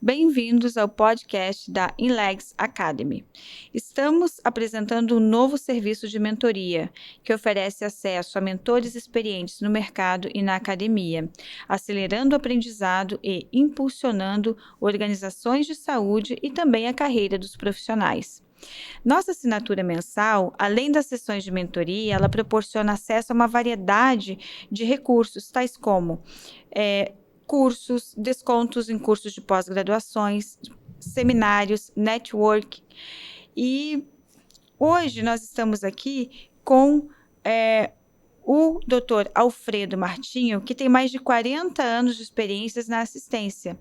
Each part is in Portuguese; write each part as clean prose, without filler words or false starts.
Bem-vindos ao podcast da Inlegs Academy. Estamos apresentando um novo serviço de mentoria, que oferece acesso a mentores experientes no mercado e na academia, acelerando o aprendizado e impulsionando organizações de saúde e também a carreira dos profissionais. Nossa assinatura mensal, além das sessões de mentoria, ela proporciona acesso a uma variedade de recursos, tais como cursos, descontos em cursos de pós-graduações, seminários, network. E hoje nós estamos aqui com o Dr. Alfredo Martinho, que tem mais de 40 anos de experiências na assistência,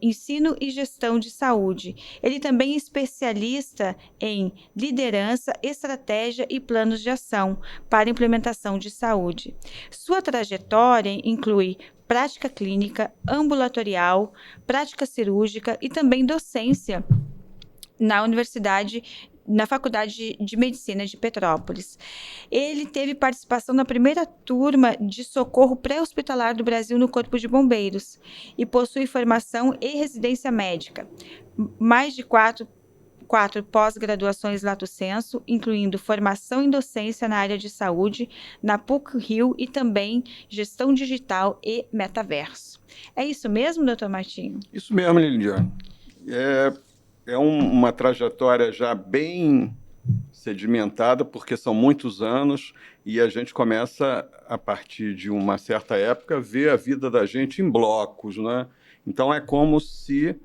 ensino e gestão de saúde. Ele também é especialista em liderança, estratégia e planos de ação para implementação de saúde. Sua trajetória inclui prática clínica, ambulatorial, prática cirúrgica e também docência na Faculdade de Medicina de Petrópolis. Ele teve participação na primeira turma de socorro pré-hospitalar do Brasil no Corpo de Bombeiros e possui formação e residência médica. Mais de quatro pós-graduações lato sensu, incluindo formação em docência na área de saúde, na PUC-Rio e também gestão digital e metaverso. É isso mesmo, doutor Martinho? Isso mesmo, Liliane. É uma trajetória já bem sedimentada, porque são muitos anos e a gente começa, a partir de uma certa época, a ver a vida da gente em blocos, né? Então, é como se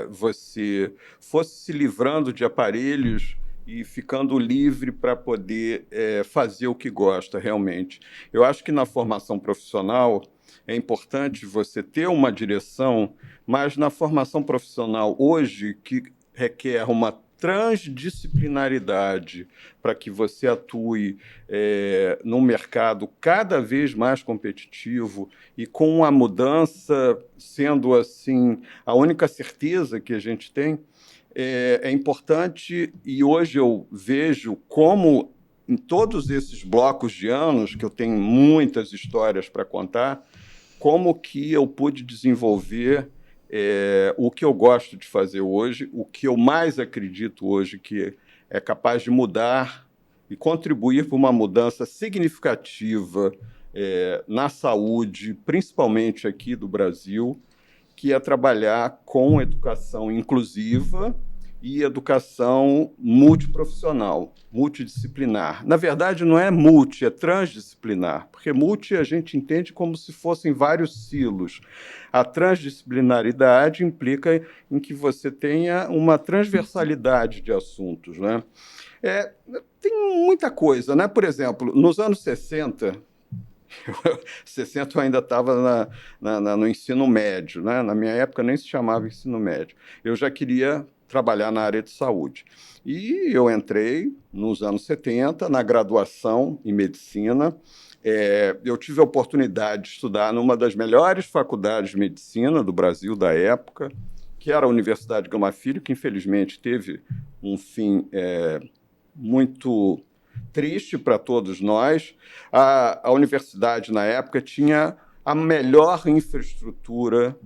você fosse se livrando de aparelhos e ficando livre para poder fazer o que gosta realmente. Eu acho que na formação profissional é importante você ter uma direção, mas na formação profissional hoje, que requer uma transdisciplinaridade para que você atue num mercado cada vez mais competitivo e com a mudança sendo assim a única certeza que a gente tem, é importante, e hoje eu vejo como em todos esses blocos de anos, que eu tenho muitas histórias para contar, como que eu pude desenvolver o que eu gosto de fazer hoje, o que eu mais acredito hoje que é capaz de mudar e contribuir para uma mudança significativa na saúde, principalmente aqui do Brasil, que é trabalhar com educação inclusiva e educação multiprofissional, multidisciplinar. Na verdade, não é multi, é transdisciplinar, porque multi a gente entende como se fossem vários silos. A transdisciplinaridade implica em que você tenha uma transversalidade de assuntos, né? Tem muita coisa, né? Por exemplo, nos anos 60, 60 eu ainda estava no ensino médio, né? Na minha época nem se chamava ensino médio. Eu já queria trabalhar na área de saúde. E eu entrei nos anos 70, na graduação em medicina. Eu tive a oportunidade de estudar numa das melhores faculdades de medicina do Brasil da época, que era a Universidade Gama Filho, que infelizmente teve um fim muito triste para todos nós. A universidade, na época, tinha a melhor infraestrutura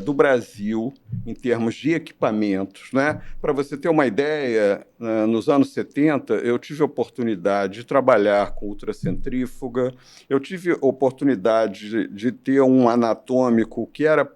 do Brasil em termos de equipamentos, né? Para você ter uma ideia, nos anos 70, eu tive a oportunidade de trabalhar com ultracentrífuga, eu tive a oportunidade de ter um anatômico que era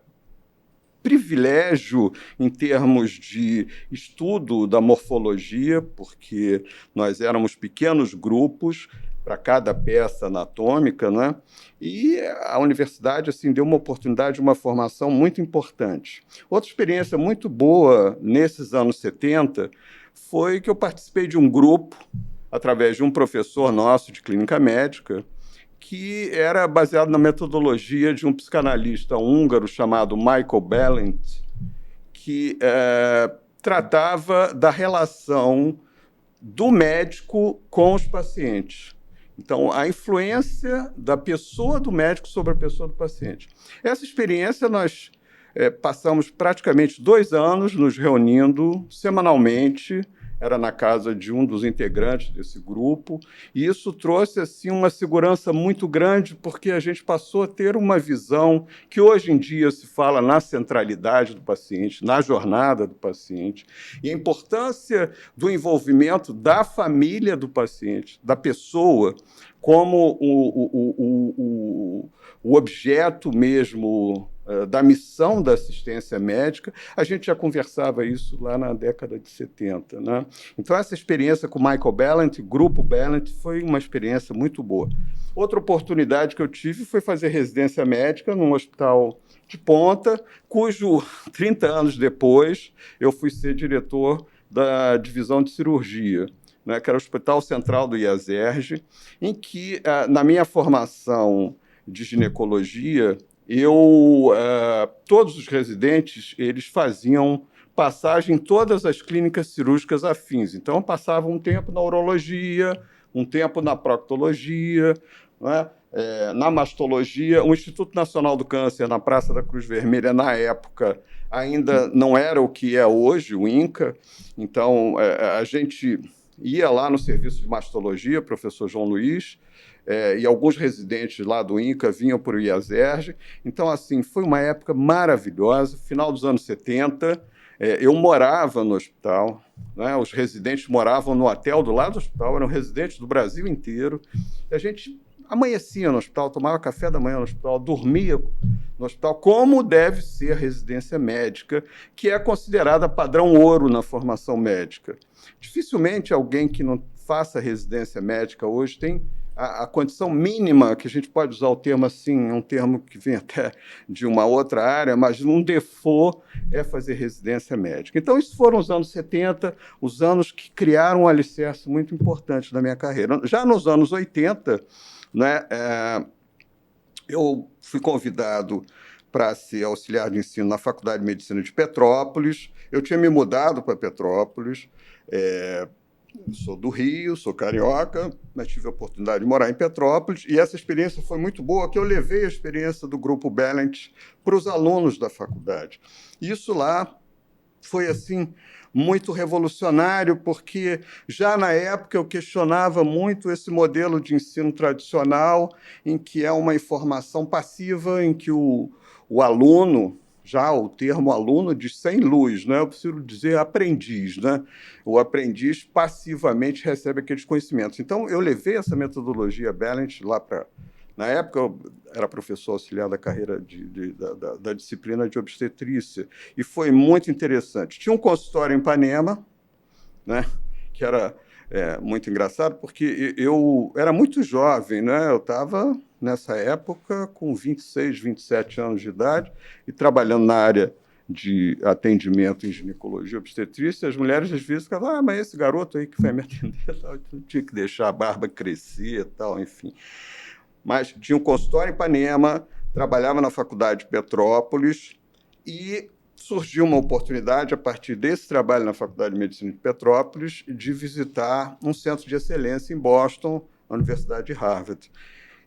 privilégio em termos de estudo da morfologia, porque nós éramos pequenos grupos para cada peça anatômica, né? E a universidade assim deu uma oportunidade de uma formação muito importante. Outra experiência muito boa nesses anos 70 foi que eu participei de um grupo, através de um professor nosso de clínica médica, que era baseado na metodologia de um psicanalista húngaro chamado Michael Balint, que tratava da relação do médico com os pacientes. Então, a influência da pessoa do médico sobre a pessoa do paciente. Essa experiência, nós passamos praticamente 2 anos nos reunindo semanalmente era na casa de um dos integrantes desse grupo, e isso trouxe assim uma segurança muito grande, porque a gente passou a ter uma visão que hoje em dia se fala na centralidade do paciente, na jornada do paciente, e a importância do envolvimento da família do paciente, da pessoa, como o objeto mesmo da missão da assistência médica. A gente já conversava isso lá na década de 70, né? Então, essa experiência com o Michael Balint, Grupo Balint, foi uma experiência muito boa. Outra oportunidade que eu tive foi fazer residência médica num hospital de ponta, cujo 30 anos depois eu fui ser diretor da divisão de cirurgia, né, que era o Hospital Central do IASERJ, em que, na minha formação de ginecologia, todos os residentes eles faziam passagem em todas as clínicas cirúrgicas afins. Então, eu passava um tempo na urologia, um tempo na proctologia, né, na mastologia. O Instituto Nacional do Câncer, na Praça da Cruz Vermelha, na época, ainda não era o que é hoje, o INCA. Então, a gente ia lá no serviço de mastologia, professor João Luiz, e alguns residentes lá do INCA vinham para o IASERJ. Então, assim, foi uma época maravilhosa, final dos anos 70. Eu morava no hospital, né? Os residentes moravam no hotel do lado do hospital, eram residentes do Brasil inteiro. E a gente amanhecia no hospital, tomava café da manhã no hospital, dormia no hospital, como deve ser a residência médica, que é considerada padrão ouro na formação médica. Dificilmente alguém que não faça residência médica hoje tem a condição mínima, que a gente pode usar o termo assim, é um termo que vem até de uma outra área, mas um default é fazer residência médica. Então, isso foram os anos 70, os anos que criaram um alicerce muito importante na minha carreira. Já nos anos 80, né, eu fui convidado para ser auxiliar de ensino na Faculdade de Medicina de Petrópolis. Eu tinha me mudado para Petrópolis, sou do Rio, sou carioca, mas tive a oportunidade de morar em Petrópolis, e essa experiência foi muito boa, que eu levei a experiência do Grupo Balint para os alunos da faculdade. Isso lá foi, assim, muito revolucionário, porque já na época eu questionava muito esse modelo de ensino tradicional, em que é uma informação passiva, em que o aluno, já o termo aluno diz sem luz, né? Eu preciso dizer aprendiz, né? O aprendiz passivamente recebe aqueles conhecimentos. Então, eu levei essa metodologia Balint lá para... Na época, eu era professor auxiliar da carreira da disciplina de obstetrícia, e foi muito interessante. Tinha um consultório em Ipanema, né? Que era muito engraçado, porque eu era muito jovem, né? Eu estava, nessa época, com 26, 27 anos de idade, e trabalhando na área de atendimento em ginecologia e obstetrícia. As mulheres, às vezes, ficavam, mas esse garoto aí que vai me atender, tal, tinha que deixar a barba crescer e tal, enfim. Mas tinha um consultório em Ipanema, trabalhava na Faculdade de Petrópolis, e surgiu uma oportunidade, a partir desse trabalho na Faculdade de Medicina de Petrópolis, de visitar um centro de excelência em Boston, a Universidade de Harvard.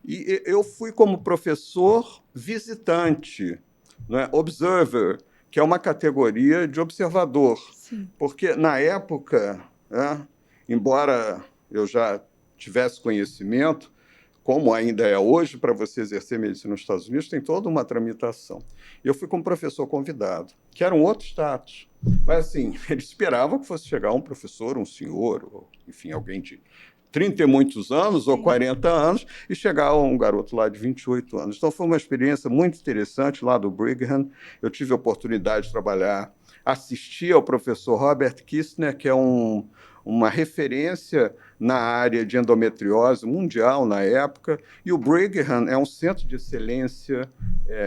E eu fui como professor visitante, né, observer, que é uma categoria de observador. Sim. Porque, na época, né, embora eu já tivesse conhecimento, como ainda é hoje, para você exercer medicina nos Estados Unidos, tem toda uma tramitação. Eu fui como professor convidado, que era um outro status. Mas, assim, eles esperavam que fosse chegar um professor, um senhor, ou, enfim, alguém de 30 e muitos anos, ou 40 anos, e chegar um garoto lá de 28 anos. Então, foi uma experiência muito interessante lá do Brigham. Eu tive a oportunidade de trabalhar, assistir ao professor Robert Kistner, que é uma referência na área de endometriose mundial na época, e o Brigham é um centro de excelência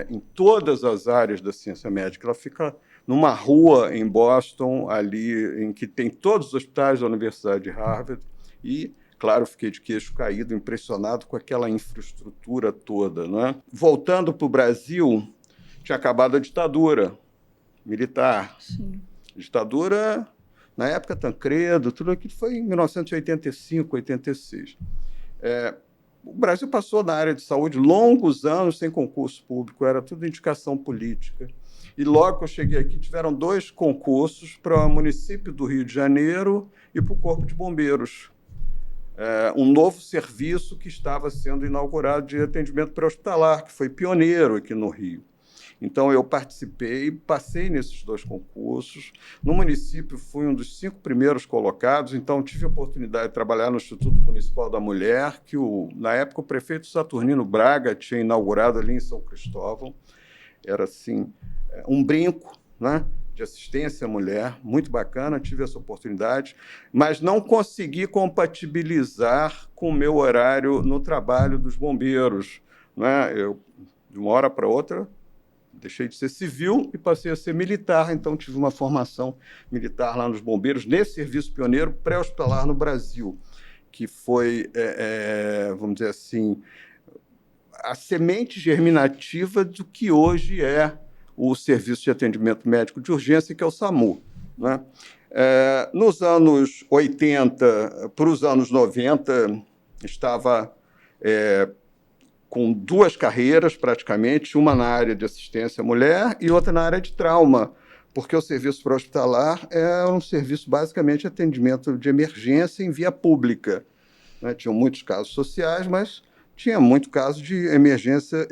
em todas as áreas da ciência médica. Ela fica numa rua em Boston, ali em que tem todos os hospitais da Universidade de Harvard, e, claro, fiquei de queixo caído, impressionado com aquela infraestrutura toda, né? Voltando para o Brasil, tinha acabado a ditadura militar. Sim. Ditadura... Na época, Tancredo, tudo aquilo foi em 1985, 86. O Brasil passou na área de saúde longos anos sem concurso público, era tudo indicação política. E logo que eu cheguei aqui, tiveram 2 concursos para o município do Rio de Janeiro e para o Corpo de Bombeiros. Um novo serviço que estava sendo inaugurado de atendimento pré-hospitalar, que foi pioneiro aqui no Rio. Então, eu participei, passei nesses 2 concursos. No município, fui um dos 5 primeiros colocados, então tive a oportunidade de trabalhar no Instituto Municipal da Mulher, que, na época, o prefeito Saturnino Braga tinha inaugurado ali em São Cristóvão. Era, assim, um brinco, né, de assistência à mulher, muito bacana, tive essa oportunidade, mas não consegui compatibilizar com o meu horário no trabalho dos bombeiros, né? Eu, de uma hora para outra, deixei de ser civil e passei a ser militar, então tive uma formação militar lá nos bombeiros, nesse serviço pioneiro pré-hospitalar no Brasil, que foi, vamos dizer assim, a semente germinativa do que hoje é o Serviço de Atendimento Médico de Urgência, que é o SAMU, né? Nos anos 80 para os anos 90, estava com 2 carreiras, praticamente, uma na área de assistência à mulher e outra na área de trauma, porque o serviço pré-hospitalar é um serviço, basicamente, de atendimento de emergência em via pública, né? Tinham muitos casos sociais, mas tinha muito caso de emergência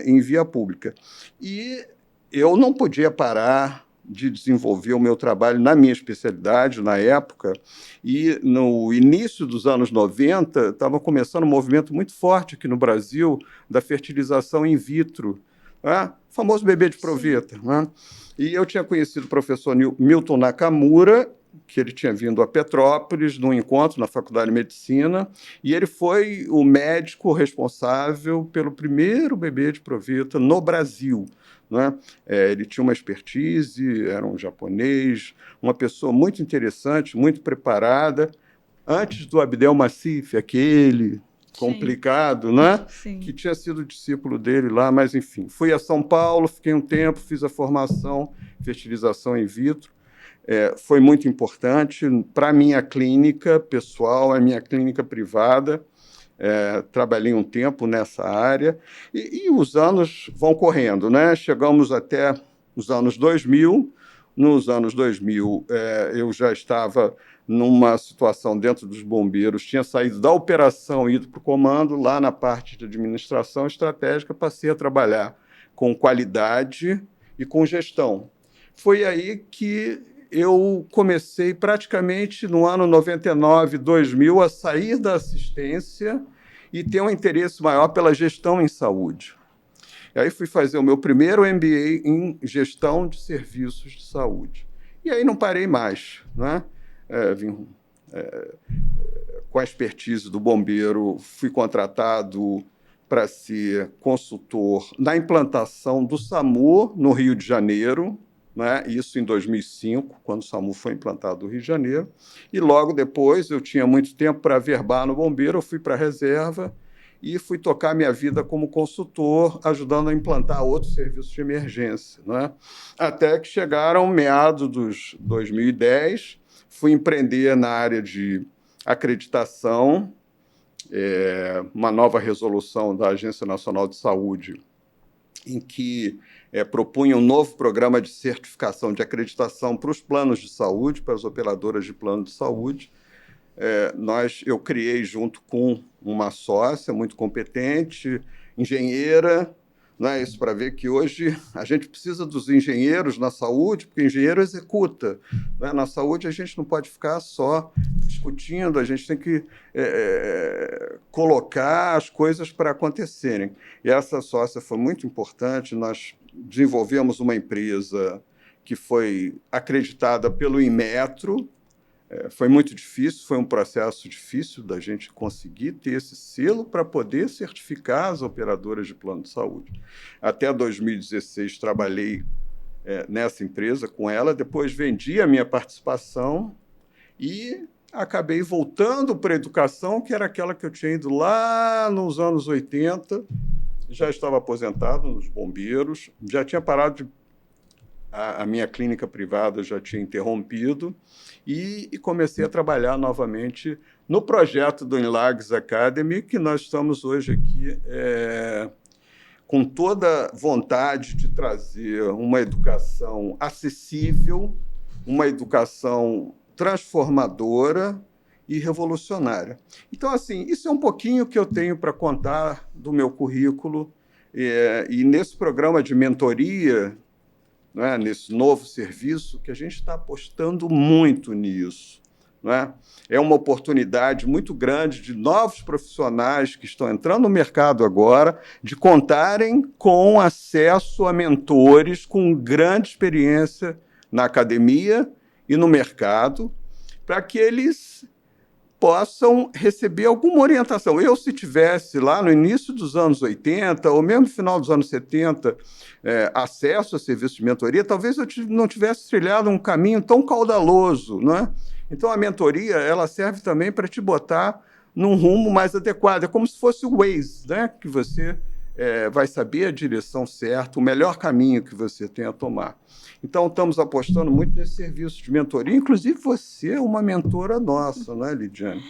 em via pública. E eu não podia parar de desenvolver o meu trabalho na minha especialidade, na época, e no início dos anos 90, estava começando um movimento muito forte aqui no Brasil da fertilização in vitro, né? O famoso bebê de proveta, né? E eu tinha conhecido o professor Milton Nakamura, que ele tinha vindo a Petrópolis, num encontro na Faculdade de Medicina, e ele foi o médico responsável pelo primeiro bebê de proveta no Brasil, né? Ele tinha uma expertise, era um japonês, uma pessoa muito interessante, muito preparada, antes do Abdel Massif, aquele complicado, né? Sim. Que tinha sido discípulo dele lá, mas, enfim. Fui a São Paulo, fiquei um tempo, fiz a formação em fertilização in vitro. Foi muito importante para a minha clínica pessoal, a minha clínica privada. Trabalhei um tempo nessa área e os anos vão correndo, né? Chegamos até os anos 2000. Nos anos 2000, eu já estava numa situação dentro dos bombeiros, tinha saído da operação e ido para o comando, lá na parte de administração estratégica, passei a trabalhar com qualidade e com gestão. Foi aí que eu comecei praticamente no ano 99, 2000, a sair da assistência e ter um interesse maior pela gestão em saúde. E aí fui fazer o meu primeiro MBA em gestão de serviços de saúde. E aí não parei mais, né? Vim com a expertise do bombeiro, fui contratado para ser consultor na implantação do SAMU no Rio de Janeiro, né? Isso em 2005, quando o SAMU foi implantado no Rio de Janeiro. E logo depois, eu tinha muito tempo para verbar no bombeiro, eu fui para a reserva e fui tocar minha vida como consultor, ajudando a implantar outros serviços de emergência, né? Até que chegaram meados dos 2010, fui empreender na área de acreditação, uma nova resolução da Agência Nacional de Saúde, em que propunha um novo programa de certificação de acreditação para os planos de saúde, para as operadoras de plano de saúde. Eu criei junto com uma sócia muito competente, engenheira, né? Isso para ver que hoje a gente precisa dos engenheiros na saúde, porque o engenheiro executa, né? Na saúde a gente não pode ficar só discutindo, a gente tem que colocar as coisas para acontecerem. E essa sócia foi muito importante, nós desenvolvemos uma empresa que foi acreditada pelo Inmetro. Foi muito difícil, foi um processo difícil da gente conseguir ter esse selo para poder certificar as operadoras de plano de saúde. Até 2016 trabalhei nessa empresa com ela, depois vendi a minha participação e acabei voltando para a educação, que era aquela que eu tinha ido lá nos anos 80, já estava aposentado nos bombeiros, já tinha parado a minha clínica privada já tinha interrompido e comecei a trabalhar novamente no projeto do INLAGS Academy, que nós estamos hoje aqui com toda vontade de trazer uma educação acessível, uma educação transformadora e revolucionária. Então, assim, isso é um pouquinho que eu tenho para contar do meu currículo. E nesse programa de mentoria, né, nesse novo serviço, que a gente está apostando muito nisso. Né? É uma oportunidade muito grande de novos profissionais que estão entrando no mercado agora, de contarem com acesso a mentores com grande experiência na academia e no mercado, para que eles possam receber alguma orientação. Eu, se tivesse lá no início dos anos 80, ou mesmo no final dos anos 70, acesso a serviço de mentoria, talvez eu não tivesse trilhado um caminho tão caudaloso, né? Então, a mentoria ela serve também para te botar num rumo mais adequado. É como se fosse o Waze, né? Que você vai saber a direção certa, o melhor caminho que você tem a tomar. Então, estamos apostando muito nesse serviço de mentoria. Inclusive, você é uma mentora nossa, não é, Lidiane?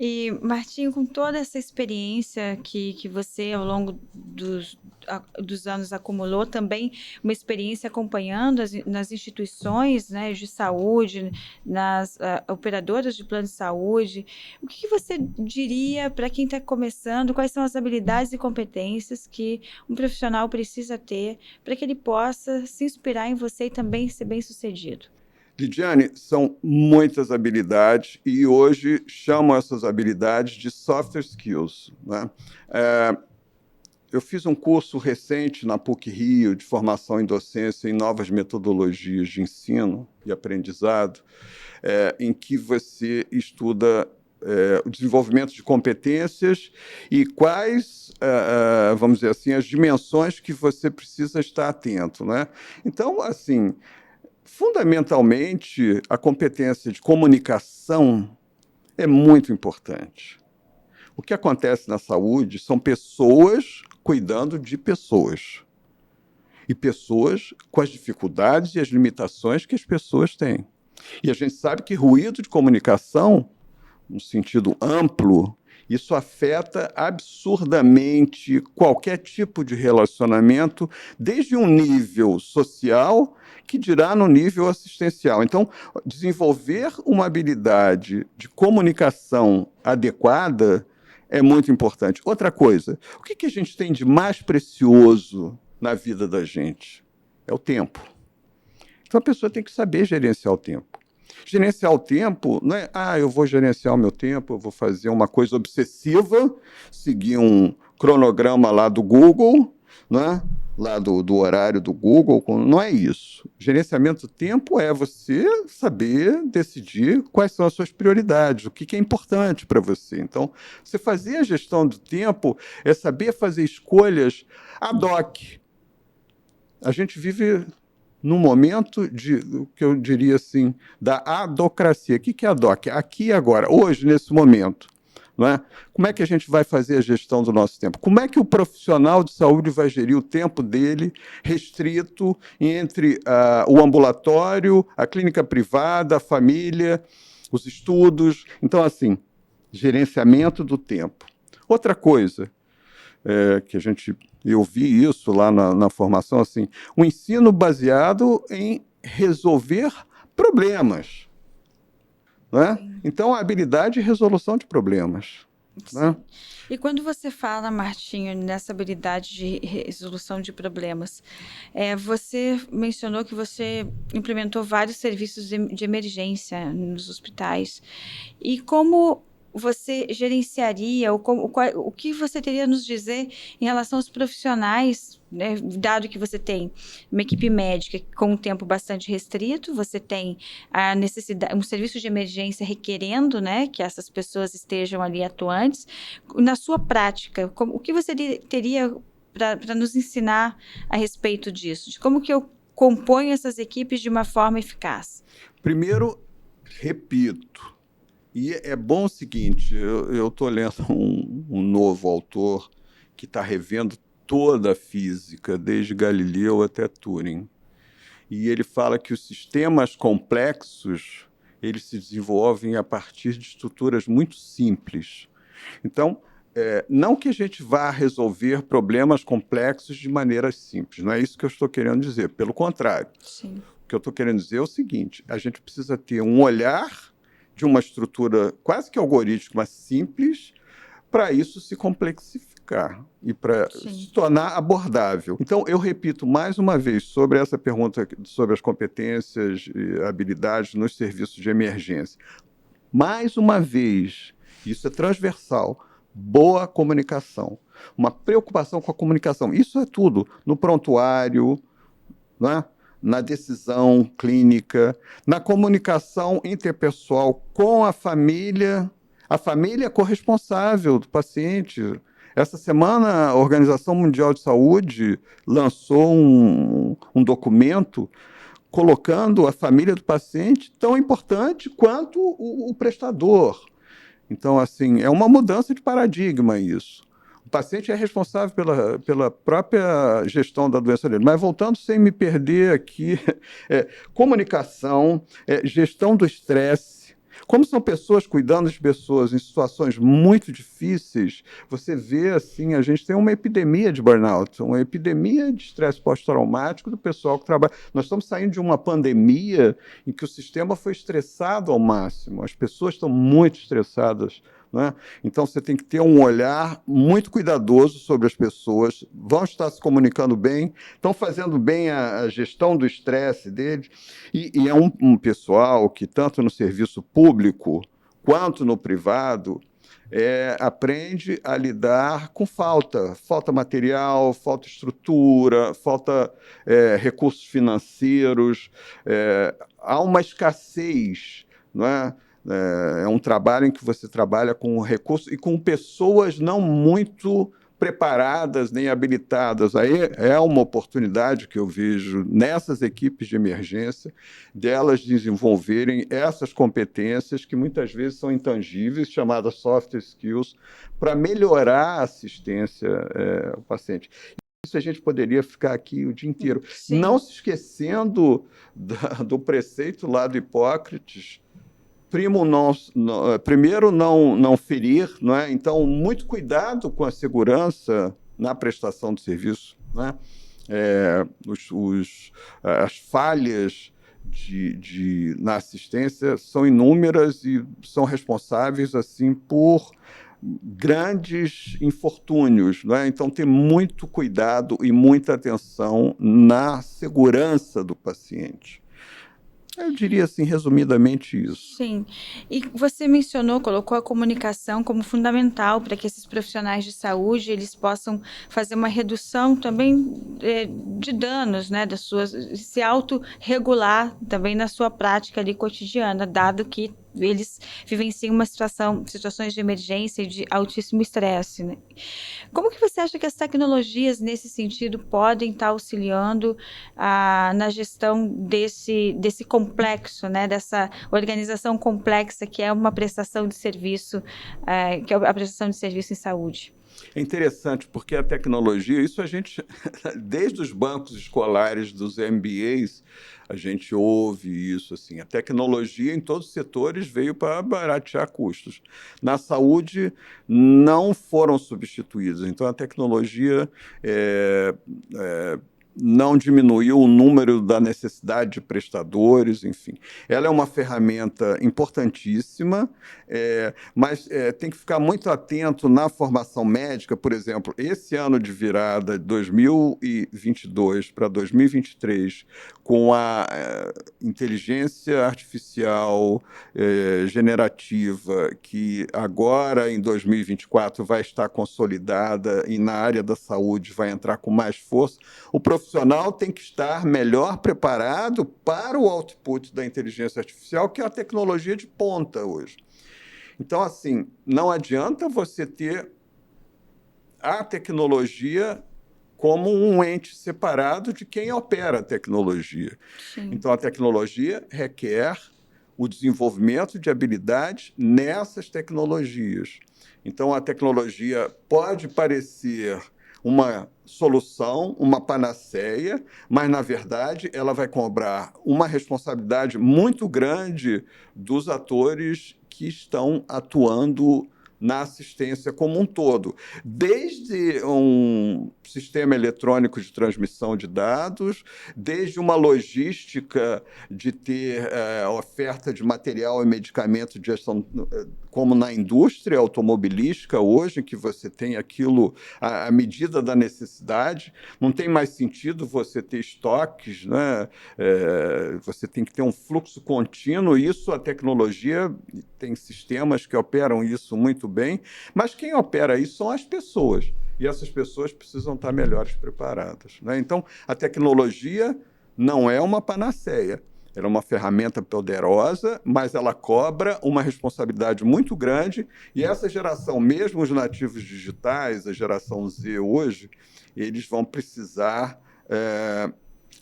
E, Martinho, com toda essa experiência que você, ao longo dos anos, acumulou, também uma experiência acompanhando nas instituições, né, de saúde, nas operadoras de plano de saúde, o que você diria para quem está começando? Quais são as habilidades e competências que um profissional precisa ter para que ele possa se inspirar em você e também ser bem-sucedido? Lidiane, são muitas habilidades e hoje chamam essas habilidades de soft skills. Né? Eu fiz um curso recente na PUC-Rio de formação em docência em novas metodologias de ensino e aprendizado, em que você estuda o desenvolvimento de competências e quais, vamos dizer assim, as dimensões que você precisa estar atento. Né? Então, assim, fundamentalmente, a competência de comunicação é muito importante. O que acontece na saúde são pessoas cuidando de pessoas. E pessoas com as dificuldades e as limitações que as pessoas têm. E a gente sabe que ruído de comunicação, no sentido amplo, isso afeta absurdamente qualquer tipo de relacionamento, desde um nível social, que dirá no nível assistencial. Então, desenvolver uma habilidade de comunicação adequada é muito importante. Outra coisa, o que a gente tem de mais precioso na vida da gente? É o tempo. Então, a pessoa tem que saber gerenciar o tempo. Gerenciar o tempo não é, eu vou gerenciar o meu tempo, eu vou fazer uma coisa obsessiva, seguir um cronograma lá do Google, né? Lá do horário do Google, não é isso. Gerenciamento do tempo é você saber decidir quais são as suas prioridades, o que é importante para você. Então, você fazer a gestão do tempo é saber fazer escolhas ad hoc. A gente vive num momento o que eu diria assim, da adocracia. O que é adoc? Aqui e agora, hoje, nesse momento. Não é? Como é que a gente vai fazer a gestão do nosso tempo? Como é que o profissional de saúde vai gerir o tempo dele restrito entre o ambulatório, a clínica privada, a família, os estudos? Então, assim, gerenciamento do tempo. Outra coisa que eu vi isso lá na formação, assim, o ensino baseado em resolver problemas. Né? Então, a habilidade de resolução de problemas. Né? E quando você fala, Martinho, nessa habilidade de resolução de problemas, você mencionou que você implementou vários serviços de emergência nos hospitais. E como você gerenciaria, o que você teria a nos dizer em relação aos profissionais, né, dado que você tem uma equipe médica com um tempo bastante restrito, você tem a necessidade, um serviço de emergência requerendo, né, que essas pessoas estejam ali atuantes. Na sua prática, o que você teria para nos ensinar a respeito disso? De como que eu componho essas equipes de uma forma eficaz? Primeiro, repito, e é bom o seguinte, eu estou lendo um novo autor que está revendo toda a física, desde Galileu até Turing. E ele fala que os sistemas complexos eles se desenvolvem a partir de estruturas muito simples. Então, Não que a gente vá resolver problemas complexos de maneira simples, não é isso que eu estou querendo dizer, pelo contrário. Sim. O que eu estou querendo dizer é o seguinte: a gente precisa ter um olhar de uma estrutura quase que algorítmica simples para isso se complexificar e para se tornar abordável. Então, eu repito mais uma vez sobre essa pergunta sobre as competências e habilidades nos serviços de emergência. Mais uma vez, isso é transversal, boa comunicação, uma preocupação com a comunicação. Isso é tudo, no prontuário, né? Na decisão clínica, na comunicação interpessoal com a família corresponsável do paciente. Essa semana, a Organização Mundial de Saúde lançou um documento colocando a família do paciente tão importante quanto o prestador. Então, assim, é uma mudança de paradigma isso. O paciente é responsável pela própria gestão da doença dele. Mas, voltando, sem me perder aqui, comunicação, gestão do estresse. Como são pessoas cuidando de pessoas em situações muito difíceis, você vê, assim, a gente tem uma epidemia de burnout, uma epidemia de estresse pós-traumático do pessoal que trabalha. Nós estamos saindo de uma pandemia em que o sistema foi estressado ao máximo, as pessoas estão muito estressadas, né? Então, você tem que ter um olhar muito cuidadoso sobre as pessoas, vão estar se comunicando bem, estão fazendo bem a gestão do estresse deles, e é um pessoal que, tanto no serviço público quanto no privado, aprende a lidar com falta material, falta estrutura, falta recursos financeiros, há uma escassez, não é? É um trabalho em que você trabalha com recursos e com pessoas não muito preparadas nem habilitadas. Aí é uma oportunidade que eu vejo nessas equipes de emergência, delas desenvolverem essas competências que muitas vezes são intangíveis, chamadas soft skills, para melhorar a assistência ao paciente. Isso a gente poderia ficar aqui o dia inteiro. Sim. Não se esquecendo do preceito lá do Hipócrates, primeiro não ferir, não é? Então, muito cuidado com a segurança na prestação de serviço, né? As falhas na assistência são inúmeras e são responsáveis assim por grandes infortúnios, não é? Então, ter muito cuidado e muita atenção na segurança do paciente. Eu diria assim, resumidamente isso. Sim. E você mencionou, colocou a comunicação como fundamental para que esses profissionais de saúde eles possam fazer uma redução também de danos, né, se autorregular também na sua prática ali cotidiana, dado que eles vivenciam situações de emergência e de altíssimo estresse, né? Como que você acha que as tecnologias nesse sentido podem estar auxiliando na gestão desse complexo, né, dessa organização complexa que é uma prestação de serviço, que é a prestação de serviço em saúde? É interessante, porque a tecnologia, isso a gente, desde os bancos escolares dos MBAs, a gente ouve isso, assim, a tecnologia em todos os setores veio para baratear custos. Na saúde, não foram substituídos, então a tecnologia não diminuiu o número da necessidade de prestadores, enfim. Ela é uma ferramenta importantíssima, mas tem que ficar muito atento na formação médica. Por exemplo, esse ano de virada, 2022 para 2023, com a inteligência artificial generativa, que agora, em 2024, vai estar consolidada e na área da saúde vai entrar com mais força, o profissional tem que estar melhor preparado para o output da inteligência artificial, que é a tecnologia de ponta hoje. Então, assim, não adianta você ter a tecnologia como um ente separado de quem opera a tecnologia. Sim. Então, a tecnologia requer o desenvolvimento de habilidades nessas tecnologias. Então, a tecnologia pode parecer uma solução, uma panaceia, mas, na verdade, ela vai cobrar uma responsabilidade muito grande dos atores que estão atuando na assistência como um todo, desde um sistema eletrônico de transmissão de dados, desde uma logística de ter oferta de material e medicamento de gestão, como na indústria automobilística hoje, que você tem aquilo à medida da necessidade. Não tem mais sentido você ter estoques, né? Você tem que ter um fluxo contínuo. Isso, a tecnologia tem sistemas que operam isso muito bem, mas quem opera isso são as pessoas, e essas pessoas precisam estar melhores preparadas, né? Então, a tecnologia não é uma panaceia. Ela é uma ferramenta poderosa, mas ela cobra uma responsabilidade muito grande, e essa geração, mesmo os nativos digitais, a geração Z hoje, eles vão precisar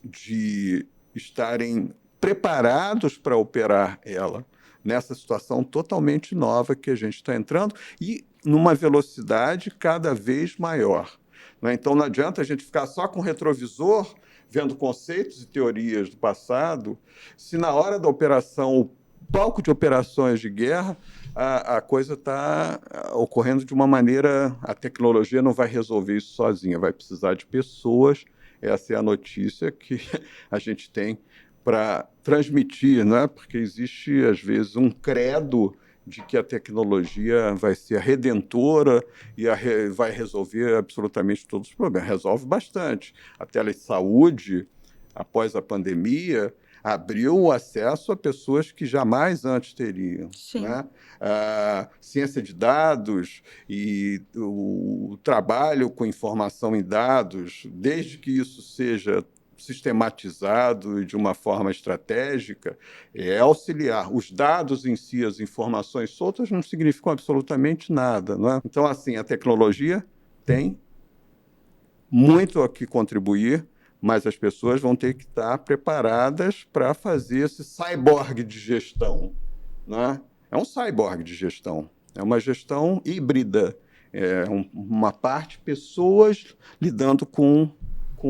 de estarem preparados para operar ela nessa situação totalmente nova que a gente está entrando e numa velocidade cada vez maior, né? Então, não adianta a gente ficar só com o retrovisor, vendo conceitos e teorias do passado, se na hora da operação, o palco de operações de guerra, a coisa está ocorrendo de uma maneira... A tecnologia não vai resolver isso sozinha, vai precisar de pessoas. Essa é a notícia que a gente tem para transmitir, né? Porque existe, às vezes, um credo de que a tecnologia vai ser a redentora e vai resolver absolutamente todos os problemas. Resolve bastante. A telesaúde, após a pandemia, abriu o acesso a pessoas que jamais antes teriam, né? A ciência de dados e o trabalho com informação em dados, desde que isso seja sistematizado e de uma forma estratégica, é auxiliar. Os dados em si, as informações soltas, não significam absolutamente nada, não é? Então, assim, a tecnologia tem muito a que contribuir, mas as pessoas vão ter que estar preparadas para fazer esse cyborg de gestão, né? É um cyborg de gestão, é uma gestão híbrida, uma parte pessoas lidando com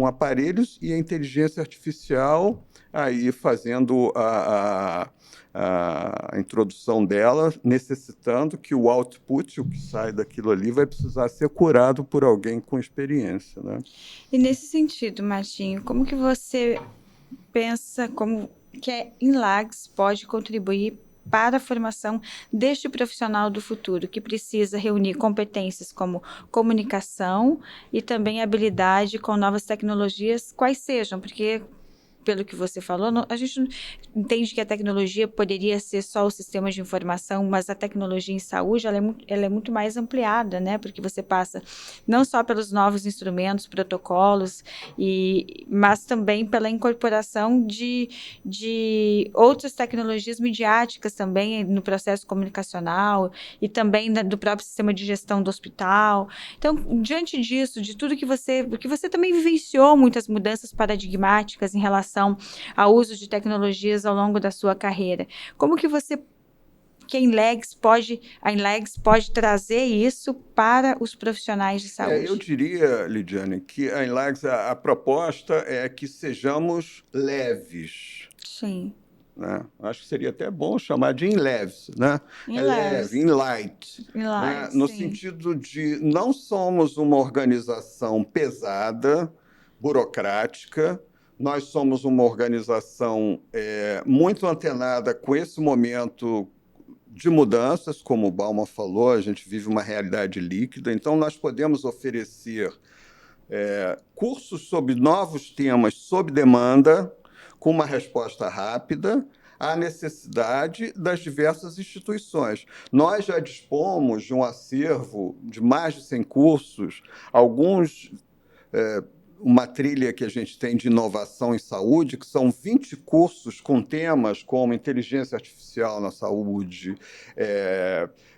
aparelhos e a inteligência artificial aí fazendo a introdução dela, necessitando que o output, o que sai daquilo ali, vai precisar ser curado por alguém com experiência, né? E nesse sentido, Martinho, como que você pensa como que a Inlags pode contribuir para a formação deste profissional do futuro, que precisa reunir competências como comunicação e também habilidade com novas tecnologias, quais sejam, porque, pelo que você falou, a gente entende que a tecnologia poderia ser só o sistema de informação, mas a tecnologia em saúde ela é muito mais ampliada, né? Porque você passa não só pelos novos instrumentos, protocolos, mas também pela incorporação de outras tecnologias midiáticas também no processo comunicacional e também do próprio sistema de gestão do hospital. Então, diante disso, de tudo porque você também vivenciou muitas mudanças paradigmáticas em relação ao uso de tecnologias ao longo da sua carreira. Como que a Inlags pode trazer isso para os profissionais de saúde? Eu diria, Lidiane, que a Inlags, a proposta é que sejamos leves. Sim. Né? Acho que seria até bom chamar de Inleves, né? Leve, light, né? No sentido de não somos uma organização pesada, burocrática. Nós somos uma organização muito antenada com esse momento de mudanças, como o Bauman falou, a gente vive uma realidade líquida, então nós podemos oferecer cursos sobre novos temas sob demanda, com uma resposta rápida à necessidade das diversas instituições. Nós já dispomos de um acervo de mais de 100 cursos, alguns... uma trilha que a gente tem de inovação em saúde, que são 20 cursos com temas como inteligência artificial na saúde,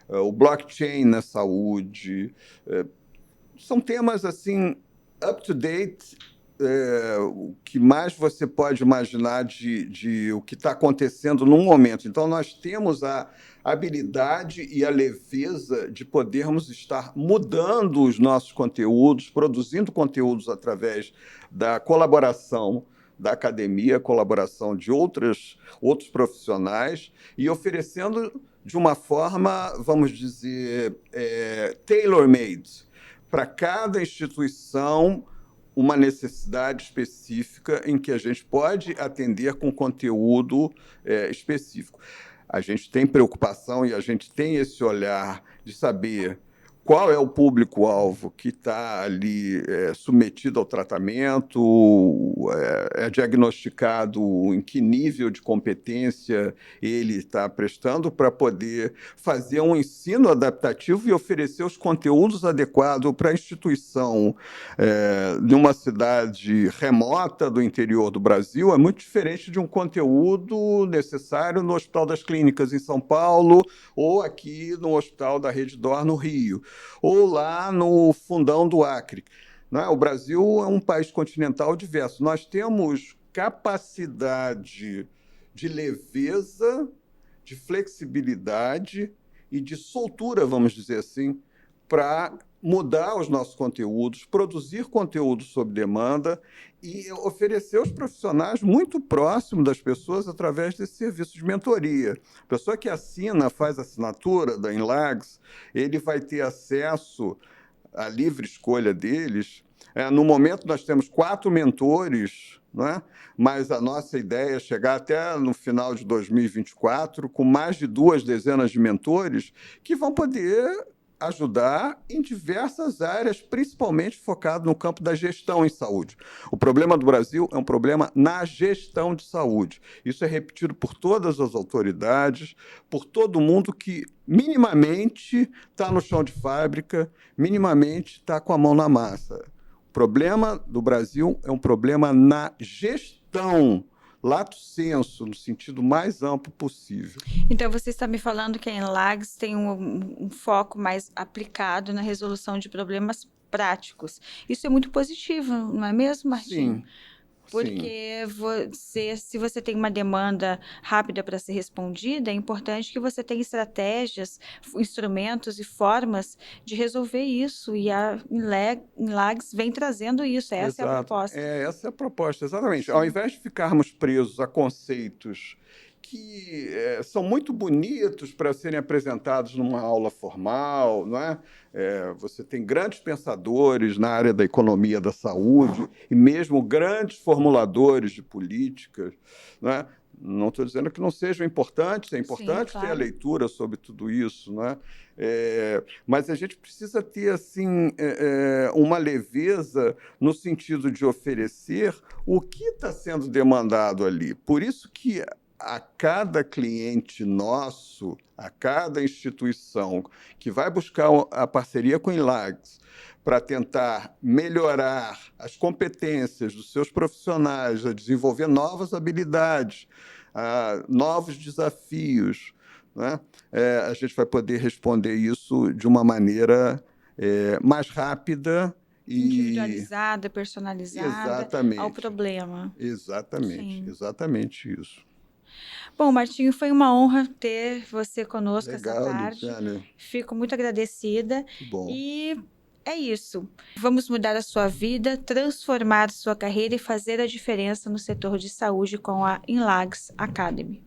o blockchain na saúde. São temas assim up-to-date, o que mais você pode imaginar de o que está acontecendo num momento. Então, nós temos a habilidade e a leveza de podermos estar mudando os nossos conteúdos, produzindo conteúdos através da colaboração da academia, colaboração de outros profissionais e oferecendo de uma forma, vamos dizer, tailor-made, para cada instituição uma necessidade específica em que a gente pode atender com conteúdo específico. A gente tem preocupação e a gente tem esse olhar de saber qual é o público-alvo que está ali submetido ao tratamento, é diagnosticado em que nível de competência ele está prestando para poder fazer um ensino adaptativo e oferecer os conteúdos adequados para a instituição de uma cidade remota do interior do Brasil. É muito diferente de um conteúdo necessário no Hospital das Clínicas em São Paulo ou aqui no Hospital da Rede D'Or no Rio, ou lá no Fundão do Acre. O Brasil é um país continental diverso. Nós temos capacidade de leveza, de flexibilidade e de soltura, vamos dizer assim, para mudar os nossos conteúdos, produzir conteúdo sob demanda e oferecer aos profissionais muito próximo das pessoas através desse serviço de mentoria. A pessoa que faz assinatura da Inlags, ele vai ter acesso à livre escolha deles. No momento, nós temos 4 mentores, mas a nossa ideia é chegar até no final de 2024 com mais de 2 dezenas de mentores que vão poder ajudar em diversas áreas, principalmente focado no campo da gestão em saúde. O problema do Brasil é um problema na gestão de saúde. Isso é repetido por todas as autoridades, por todo mundo que minimamente está no chão de fábrica, minimamente está com a mão na massa. O problema do Brasil é um problema na gestão, lato sensu, no sentido mais amplo possível. Então, você está me falando que a Inlags tem um foco mais aplicado na resolução de problemas práticos. Isso é muito positivo, não é mesmo, Martinho? Sim. Porque se você tem uma demanda rápida para ser respondida, é importante que você tenha estratégias, instrumentos e formas de resolver isso. E a Inlags vem trazendo isso. Essa é a proposta. Essa é a proposta, exatamente. Sim. Ao invés de ficarmos presos a conceitos que são muito bonitos para serem apresentados numa aula formal, não é? Você tem grandes pensadores na área da economia da saúde e mesmo grandes formuladores de políticas, não é? Não estou dizendo que não sejam importantes, é importante. Sim, claro, ter a leitura sobre tudo isso, não é? Mas a gente precisa ter assim, uma leveza no sentido de oferecer o que está sendo demandado ali. Por isso que a cada cliente nosso, a cada instituição que vai buscar a parceria com a Inlags para tentar melhorar as competências dos seus profissionais, a desenvolver novas habilidades, novos desafios, né? A gente vai poder responder isso de uma maneira mais rápida, individualizada, personalizada, exatamente, ao problema. Exatamente, sim, exatamente isso. Bom, Martinho, foi uma honra ter você conosco. Legal, essa tarde. Luciana. Fico muito agradecida. Que bom. E é isso. Vamos mudar a sua vida, transformar sua carreira e fazer a diferença no setor de saúde com a Inlags Academy.